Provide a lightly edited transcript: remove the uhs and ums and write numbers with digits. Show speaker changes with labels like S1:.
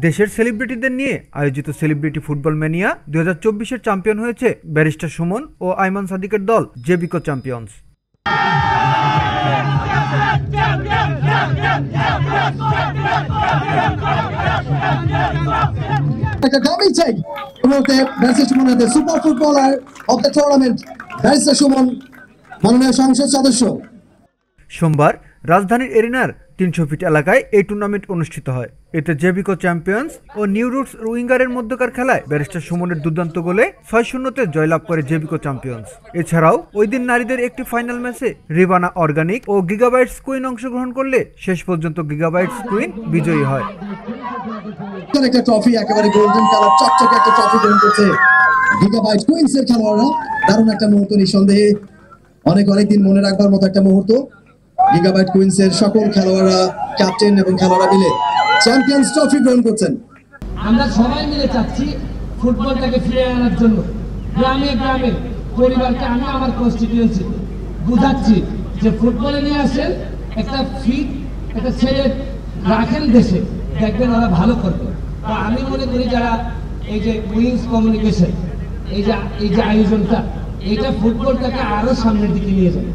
S1: দেশের সেলিব্রিটিদের নিয়ে আয়োজিত সেলিব্রিটি ফুটবল ম্যানিয়া 2024-এর চ্যাম্পিয়ন হয়েছে ব্যারিস্টার সুমন ও আইমান সাদিকের দল জেবিকো champions.
S2: Super footballer of the tournament barrister Suman মাননীয় সংসদ সদস্য।
S1: সোমবার রাজধানীর এরিনার 300 ফিট এলাকায় এই টুর্নামেন্ট অনুষ্ঠিত হয়। এতে জেবিকো চ্যাম্পিয়ন্স ও নিউ রুটস উইঙ্গারের মধ্যকার খেলায় ব্যারিস্টার সুমনের দুর্দান্ত গোলে 6-0-তে জয়লাভ করে জেবিকো চ্যাম্পিয়ন্স। এছাড়াও ওই দিন নারীদের একটি ফাইনাল ম্যাচে রিবানা অর্গানিক ও গিগাবাইটস কুইন অংশগ্রহণ করলে শেষ পর্যন্ত গিগাবাইটস কুইন বিজয়ী হয়।
S2: একটা ট্রফি, একেবারে গোল্ডেন কালার চকচকে একটা ট্রফি গ্রহণ করছে গিগাবাইট কুইন্স এর খেলোয়াড়রা। দারুণ একটা মুহূর্ত, নিঃসন্দেহে অনেক দিন মনে রাখবার মতো একটা মুহূর্ত। গিগাবাইট কুইন্স এর সকল খেলোয়াড়রা, ক্যাপ্টেন এবং খেলোয়াড়রা মিলে চ্যাম্পিয়ন্স ট্রফি গ্রহণ করছেন।
S3: আমরা সবাই মিলে চাচ্ছি ফুটবলটাকে ফিরে আনার জন্য। গ্রামে গ্রামে পরিবারকে আমি আমার কনস্টিটিউয়েন্সি বুঝাচ্ছি যে ফুটবলে নিয়ে আসেন একটা ফিট একটা ছেলে রাখেন দেশে, দেখবেন ওরা ভালো করবে। তো আমি মনে করি যারা এই যে উইংস কমিউনিকেশন এই যে আয়োজনটা, এইটা ফুটবলটাকে আরো সামনের দিকে নিয়ে যাবে।